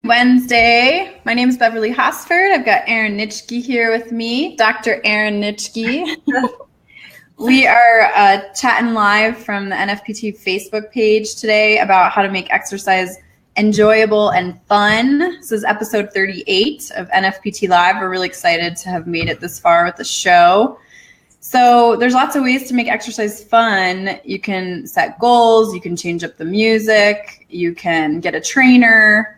Wednesday. My name is Beverly Hosford. I've got Erin Nitschke here with me, Dr. Erin Nitschke. We are chatting live from the NFPT Facebook page today about how to make exercise enjoyable and fun. This is episode 38 of NFPT Live. We're really excited to have made it this far with the show. So there's lots of ways to make exercise fun. You can set goals, you can change up the music, you can get a trainer.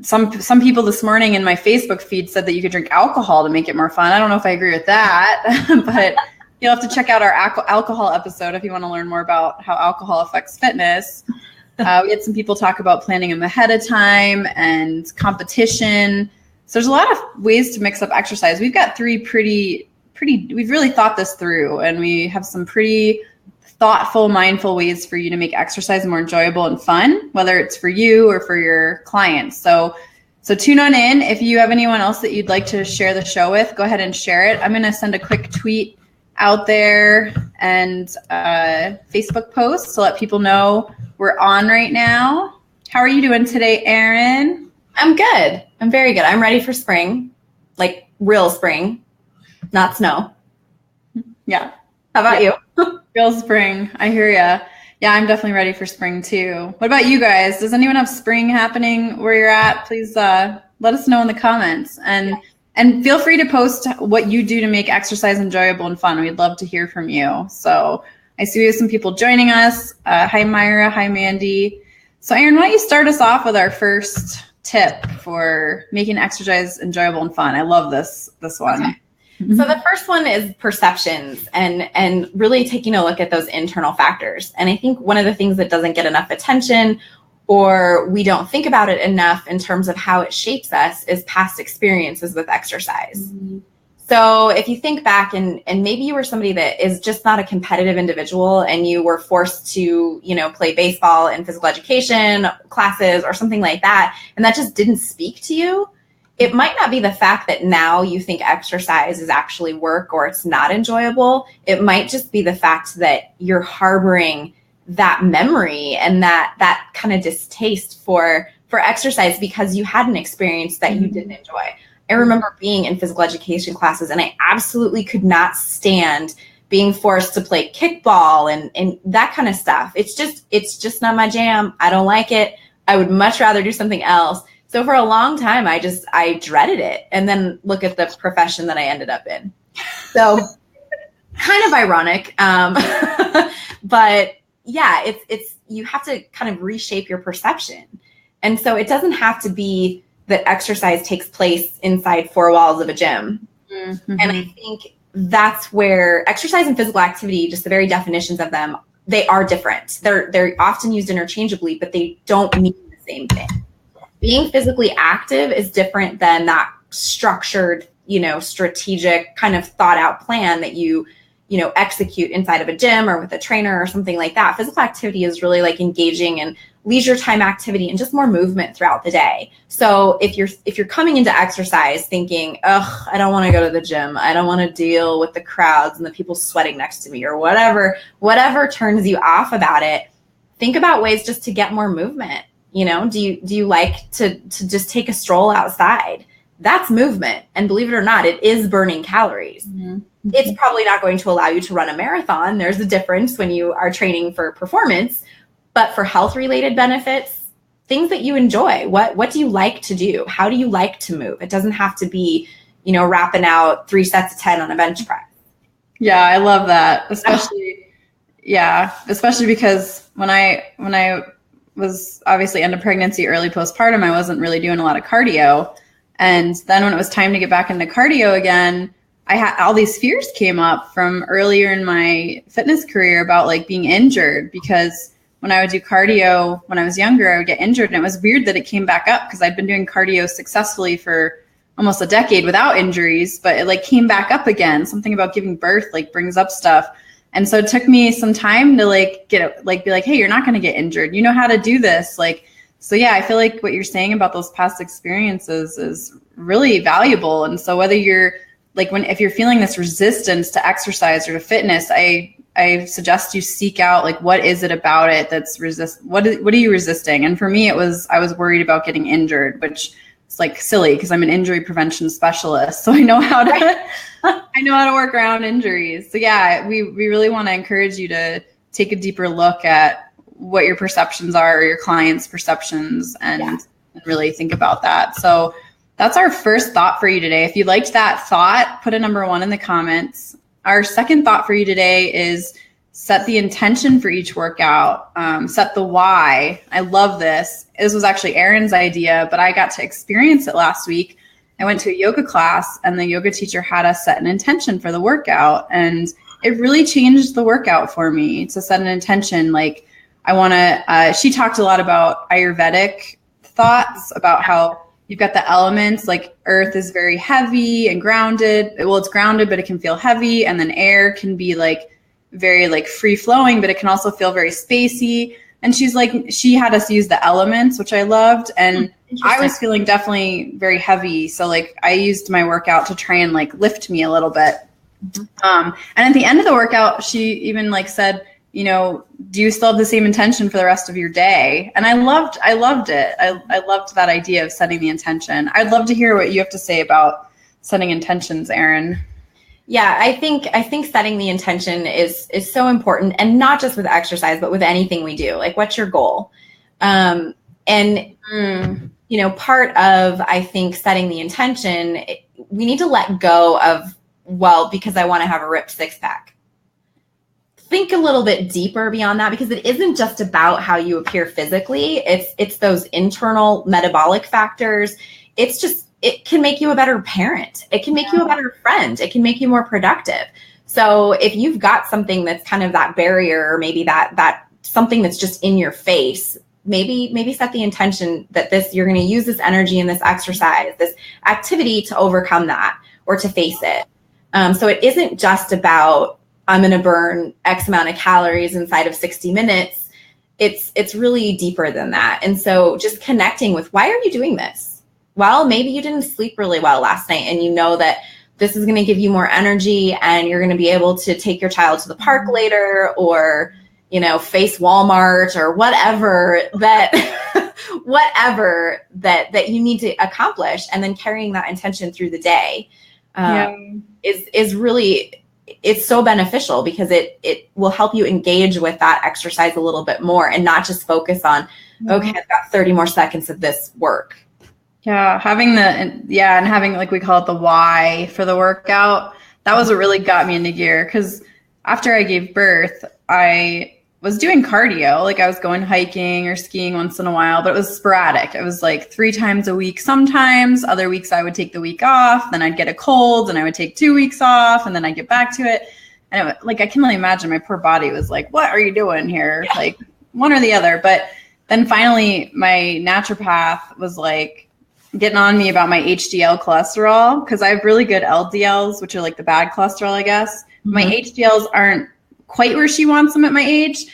Some people this morning in my Facebook feed said that you could drink alcohol to make it more fun. I don't know if I agree with that, but you'll have to check out our alcohol episode if you want to learn more about how alcohol affects fitness. We had some people talk about planning them ahead of time and competition. So there's a lot of ways to mix up exercise. We've got three we've really thought this through, and we have some pretty thoughtful, mindful ways for you to make exercise more enjoyable and fun, whether it's for you or for your clients. So tune on in. If you have anyone else that you'd like to share the show with, go ahead and share it. I'm going to send a quick tweet out there and a Facebook post to let people know we're on right now. How are you doing today, Erin? I'm good. I'm very good. I'm ready for spring, like real spring, not snow. Yeah. How about you? Real spring. I hear ya. Yeah, I'm definitely ready for spring too. What about you guys? Does anyone have spring happening where you're at? Please let us know in the comments. And feel free to post what you do to make exercise enjoyable and fun. We'd love to hear from you. So I see we have some people joining us. Hi, Myra. Hi, Mandy. So Erin, why don't you start us off with our first tip for making exercise enjoyable and fun? I love this one. Okay. So the first one is perceptions and really taking a look at those internal factors. And I think one of the things that doesn't get enough attention or we don't think about it enough in terms of how it shapes us is past experiences with exercise. Mm-hmm. So if you think back and maybe you were somebody that is just not a competitive individual and you were forced to, play baseball in physical education classes or something like that, and that just didn't speak to you, it might not be the fact that now you think exercise is actually work or it's not enjoyable. It might just be the fact that you're harboring that memory and that kind of distaste for exercise because you had an experience that you didn't enjoy. I remember being in physical education classes and I absolutely could not stand being forced to play kickball and that kind of stuff. It's just not my jam. I don't like it. I would much rather do something else. So for a long time, I dreaded it. And then look at the profession that I ended up in. So kind of ironic. But yeah, it's you have to kind of reshape your perception. And so it doesn't have to be that exercise takes place inside four walls of a gym. Mm-hmm. And I think that's where exercise and physical activity, just the very definitions of them, they are different. They're often used interchangeably, but they don't mean the same thing. Being physically active is different than that structured, strategic kind of thought out plan that you execute inside of a gym or with a trainer or something like that. Physical activity is really like engaging in leisure time activity and just more movement throughout the day. So if you're coming into exercise thinking, I don't want to go to the gym, I don't want to deal with the crowds and the people sweating next to me or whatever turns you off about it, think about ways just to get more movement. Do you like to just take a stroll outside? That's movement. And believe it or not, it is burning calories. Mm-hmm. It's probably not going to allow you to run a marathon. There's a difference when you are training for performance, but for health related benefits, things that you enjoy, what do you like to do? How do you like to move? It doesn't have to be, wrapping out 3 sets of 10 on a bench press. Yeah, I love that. Especially because when I was obviously end of pregnancy, early postpartum, I wasn't really doing a lot of cardio. And then when it was time to get back into cardio again, I had all these fears came up from earlier in my fitness career about like being injured, because when I would do cardio when I was younger, I would get injured. And it was weird that it came back up because I'd been doing cardio successfully for almost a decade without injuries, but it like came back up again. Something about giving birth like brings up stuff. And so it took me some time to be like, hey, you're not going to get injured. You know how to do this. So yeah, I feel like what you're saying about those past experiences is really valuable. And so whether you're if you're feeling this resistance to exercise or to fitness, I I suggest you seek out, like, what is it about it that's what are you resisting? And for me, I was worried about getting injured, which is like silly because I'm an injury prevention specialist. So I know how to, I know how to work around injuries. So yeah, we really want to encourage you to take a deeper look at what your perceptions are, or your clients' perceptions, and really think about that. So that's our first thought for you today. If you liked that thought, put a number 1 in the comments. Our second thought for you today is set the intention for each workout. Set the why. I love this. This was actually Erin's idea, but I got to experience it last week. I went to a yoga class and the yoga teacher had us set an intention for the workout. And it really changed the workout for me to set an intention. Like, I want to, she talked a lot about Ayurvedic thoughts about how you've got the elements, like earth is very heavy and grounded. Well, it's grounded, but it can feel heavy. And then air can be like very like free flowing, but it can also feel very spacey. And she's like, she had us use the elements, which I loved. And I was feeling definitely very heavy. So like I used my workout to try and like lift me a little bit. And at the end of the workout, she even like said, you know, do you still have the same intention for the rest of your day? And I loved it. I loved that idea of setting the intention. I'd love to hear what you have to say about setting intentions, Erin. Yeah, I think setting the intention is so important, and not just with exercise, but with anything we do. Like, what's your goal? You know, part of, I think, setting the intention, we need to let go of, well, because I want to have a ripped six pack. Think a little bit deeper beyond that, because it isn't just about how you appear physically. It's those internal metabolic factors. It can make you a better parent. It can make you a better friend. It can make you more productive. So if you've got something that's kind of that barrier, or maybe that something that's just in your face, maybe set the intention that you're going to use this energy and this exercise, this activity to overcome that or to face it. So it isn't just about, I'm going to burn X amount of calories inside of 60 minutes. It's really deeper than that. And so just connecting with, why are you doing this? Well, maybe you didn't sleep really well last night, and you know that this is going to give you more energy, and you're going to be able to take your child to the park later, or, you know, face Walmart, or whatever that you need to accomplish. And then carrying that intention through the day is really, it's so beneficial, because it will help you engage with that exercise a little bit more, and not just focus on, okay, I've got 30 more seconds of this work. Yeah. And having, like, we call it the why for the workout. That was what really got me into gear. 'Cause after I gave birth, I was doing cardio. Like, I was going hiking or skiing once in a while, but it was sporadic. It was like 3 times a week. Sometimes other weeks I would take the week off, then I'd get a cold and I would take 2 weeks off, and then I'd get back to it. And I can only imagine my poor body was like, what are you doing here? Yeah. Like, one or the other. But then finally my naturopath was like getting on me about my HDL cholesterol, because I have really good LDLs, which are like the bad cholesterol, I guess. Mm-hmm. My HDLs aren't quite where she wants them at my age.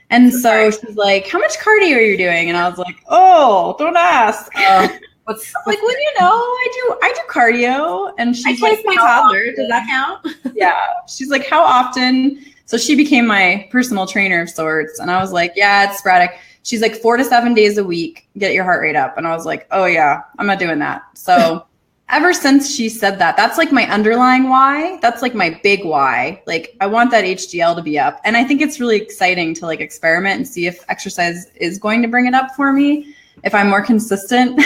And so she's like, how much cardio are you doing? And I was like, oh, don't ask. What's like, well, you know, I do cardio. And she's like, my toddler. Does that count? Yeah. She's like, how often? So she became my personal trainer of sorts. And I was like, yeah, it's sporadic. She's like, 4 to 7 days a week, get your heart rate up. And I was like, oh yeah, I'm not doing that. So ever since she said that, that's like my underlying why. That's like my big why. Like, I want that HDL to be up. And I think it's really exciting to like experiment and see if exercise is going to bring it up for me, if I'm more consistent.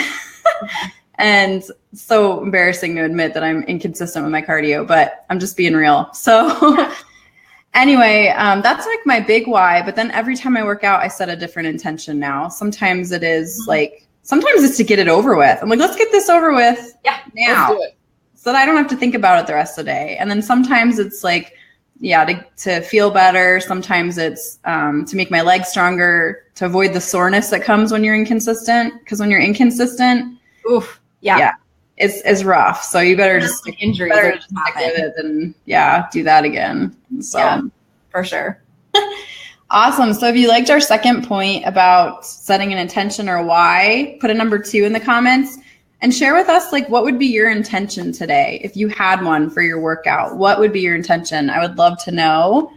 And so embarrassing to admit that I'm inconsistent with my cardio, but I'm just being real. So anyway, that's like my big why. But then every time I work out, I set a different intention now. Sometimes it is like, sometimes it's to get it over with. I'm like, let's get this over with now, let's do it, so that I don't have to think about it the rest of the day. And then sometimes it's like, to feel better. Sometimes it's to make my legs stronger, to avoid the soreness that comes when you're inconsistent. Because when you're inconsistent, it's rough. So you better just stick with it and do that again. So for sure. Awesome. So if you liked our second point about setting an intention or why, put a number 2 in the comments and share with us, like, what would be your intention today? If you had one for your workout, what would be your intention? I would love to know.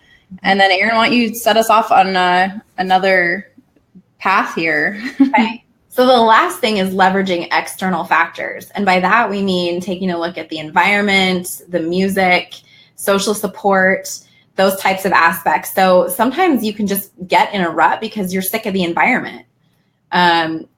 And then Erin, why don't you set us off on another path here? Okay. So the last thing is leveraging external factors. And by that, we mean taking a look at the environment, the music, social support, those types of aspects. So sometimes you can just get in a rut because you're sick of the environment.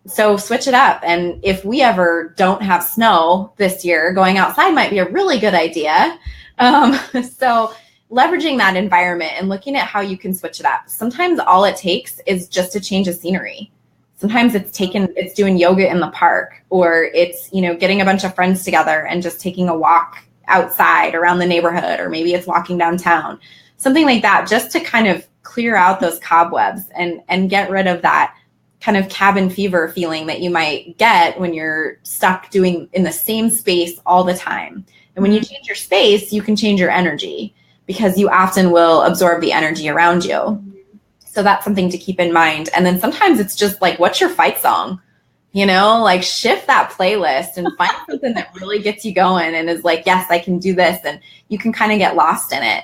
So switch it up. And if we ever don't have snow this year, going outside might be a really good idea. So leveraging that environment and looking at how you can switch it up. Sometimes all it takes is just a change of scenery. Sometimes it's doing yoga in the park, or it's, getting a bunch of friends together and just taking a walk outside around the neighborhood, or maybe it's walking downtown, something like that, just to kind of clear out those cobwebs and get rid of that kind of cabin fever feeling that you might get when you're stuck doing in the same space all the time. And when you change your space, you can change your energy, because you often will absorb the energy around you. So that's something to keep in mind. And then sometimes it's just like, what's your fight song? Like shift that playlist and find something that really gets you going and is like, yes, I can do this. And you can kind of get lost in it.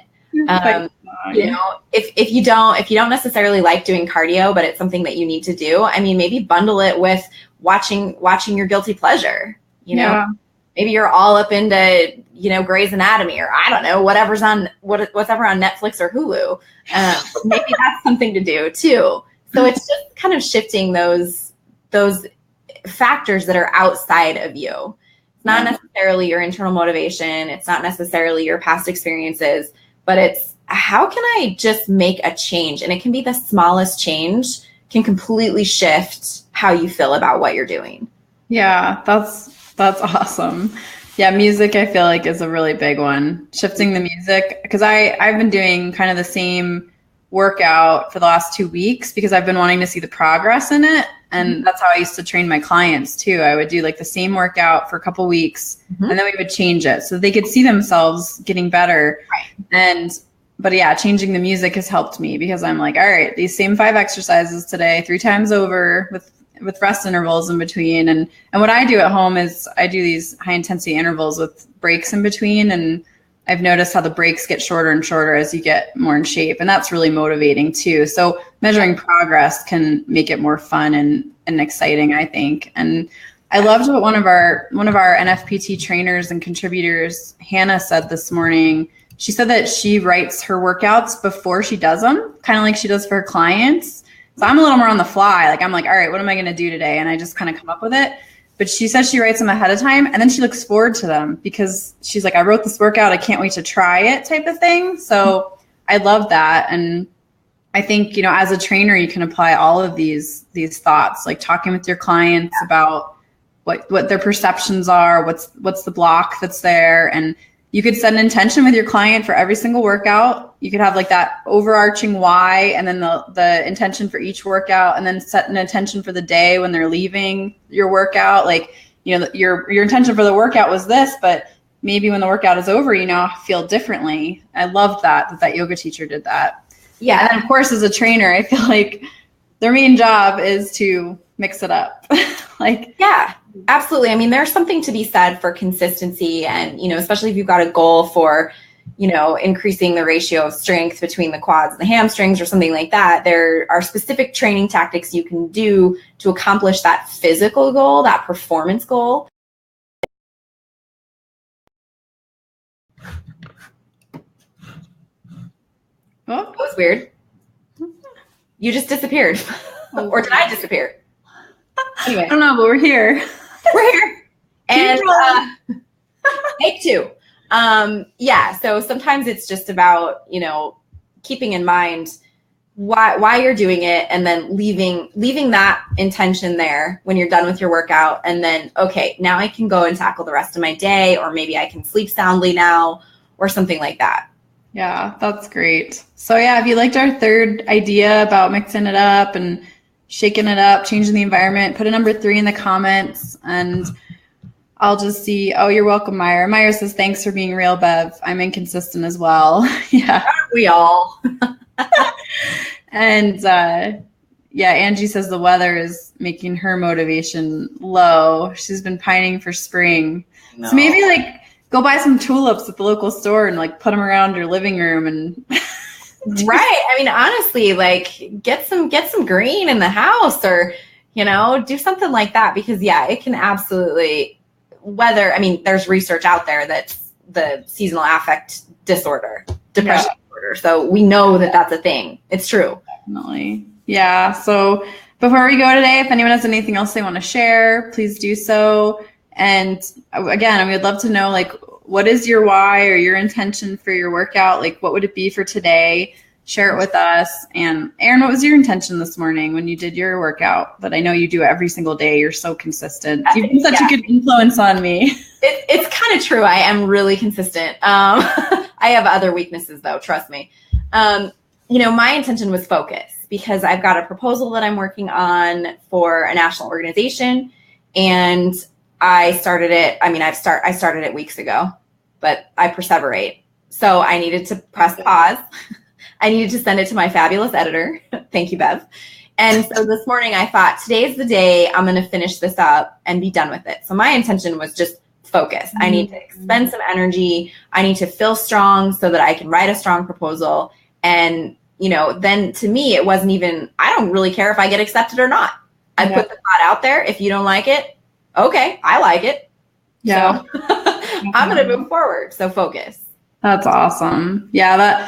If you don't necessarily like doing cardio, but it's something that you need to do, maybe bundle it with watching your guilty pleasure. Maybe you're all up into, Grey's Anatomy, or I don't know, whatever's on whatever on Netflix or Hulu. Maybe that's something to do too. So it's just kind of shifting those factors that are outside of you. It's not necessarily your internal motivation. It's not necessarily your past experiences, but it's how can I just make a change? And it can be the smallest change can completely shift how you feel about what you're doing. Yeah, that's awesome. Yeah, music I feel like is a really big one. Shifting the music, because I've been doing kind of the same workout for the last 2 weeks because I've been wanting to see the progress in it. And that's how I used to train my clients too. I would do like the same workout for a couple weeks and then we would change it so they could see themselves getting better. Right. But yeah, changing the music has helped me because I'm like, all right, these same 5 exercises today, 3 times over with rest intervals in between. And what I do at home is I do these high intensity intervals with breaks in between. And I've noticed how the breaks get shorter and shorter as you get more in shape. And that's really motivating too. So measuring progress can make it more fun and exciting, I think. And I loved what one of our NFPT trainers and contributors, Hannah, said this morning. She said that she writes her workouts before she does them, kind of like she does for her clients. So I'm a little more on the fly. Like I'm like, all right, what am I going to do today? And I just kind of come up with it. But she says she writes them ahead of time and then she looks forward to them because she's like, I wrote this workout. I can't wait to try it type of thing. So I love that. And I think, as a trainer, you can apply all of these thoughts, like talking with your clients about what their perceptions are, what's the block that's there. And you could set an intention with your client for every single workout. You could have like that overarching why, and then the intention for each workout, and then set an intention for the day when they're leaving your workout. Like, your intention for the workout was this, but maybe when the workout is over, feel differently. I loved that yoga teacher did that. Yeah. And of course, as a trainer, I feel like their main job is to mix it up. Yeah, absolutely. There's something to be said for consistency and, especially if you've got a goal for, increasing the ratio of strength between the quads and the hamstrings or something like that. There are specific training tactics you can do to accomplish that physical goal, that performance goal. Oh, that was weird. You just disappeared. Or did I disappear? Anyway. I don't know, but we're here. We're here. And take 2. So sometimes it's just about, keeping in mind why you're doing it and then leaving that intention there when you're done with your workout. And then, okay, now I can go and tackle the rest of my day, or maybe I can sleep soundly now or something like that. Yeah, that's great. So yeah, if you liked our third idea about mixing it up and shaking it up, changing the environment, put a number 3 in the comments and I'll just see. Oh, you're welcome, Myra. Myra says, thanks for being real, Bev. I'm inconsistent as well. Yeah. Aren't we all? And Angie says the weather is making her motivation low. She's been pining for spring. No. So maybe go buy some tulips at the local store and put them around your living room and Right. I mean, honestly, like get some green in the house, or, do something like that, because it can absolutely, there's research out there that's the seasonal affect disorder, depression disorder. So we know that that's a thing. It's true. Definitely. Yeah. So before we go today, if anyone has anything else they want to share, please do so. And again, we'd love to know, like, what is your why or your intention for your workout? Like, what would it be for today? Share it with us. And Erin, what was your intention this morning when you did your workout? That I know you do every single day. You're so consistent. You've been such a good influence on me. It's kind of true. I am really consistent. I have other weaknesses, though. Trust me. My intention was focus, because I've got a proposal that I'm working on for a national organization, and I started it. I started it weeks ago, but I perseverate. So I needed to press pause. I needed to send it to my fabulous editor. Thank you, Bev. And so this morning I thought, today's the day I'm going to finish this up and be done with it. So my intention was just focus. I need to expend some energy. I need to feel strong so that I can write a strong proposal. And, then to me, it wasn't even, I don't really care if I get accepted or not. I put the thought out there. If you don't like it, okay, I like it. Yeah. So I'm going to move forward. So focus. That's awesome. Yeah,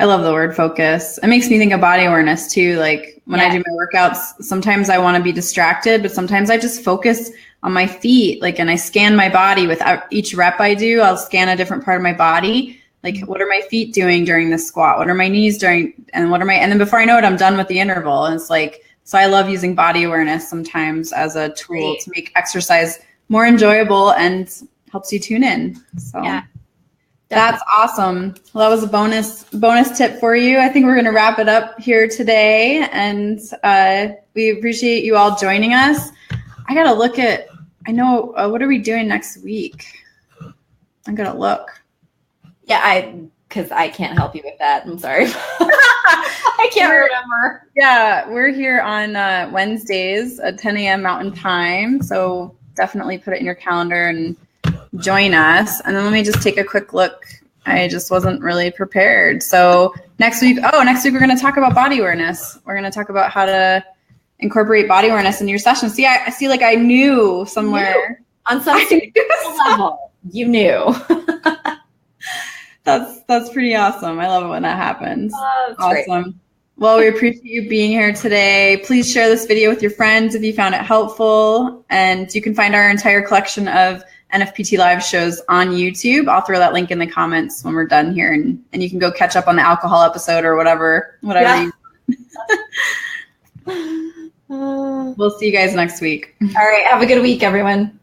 I love the word focus. It makes me think of body awareness too. Like when I do my workouts, sometimes I want to be distracted, but sometimes I just focus on my feet, and I scan my body. Without each rep I do, I'll scan a different part of my body. Like, what are my feet doing during this squat? What are my knees doing? And and then before I know it, I'm done with the interval. And it's like, so I love using body awareness sometimes as a tool to make exercise more enjoyable and helps you tune in. So that's awesome. Well, that was a bonus tip for you. I think we're going to wrap it up here today. And we appreciate you all joining us. I got to look at, what are we doing next week? I'm going to look. Yeah, because I can't help you with that. I'm sorry. I can't remember. Yeah, we're here on Wednesdays at 10 a.m. Mountain Time. So definitely put it in your calendar and join us. And then let me just take a quick look. I just wasn't really prepared. So next week we're going to talk about body awareness. We're going to talk about how to incorporate body awareness in your session. See, I see, like I knew somewhere. On some level, you knew. That's pretty awesome. I love it when that happens. Awesome. Great. Well, we appreciate you being here today. Please share this video with your friends if you found it helpful. And you can find our entire collection of NFPT live shows on YouTube. I'll throw that link in the comments when we're done here. And you can go catch up on the alcohol episode or whatever. Yeah. We'll see you guys next week. All right. Have a good week, everyone.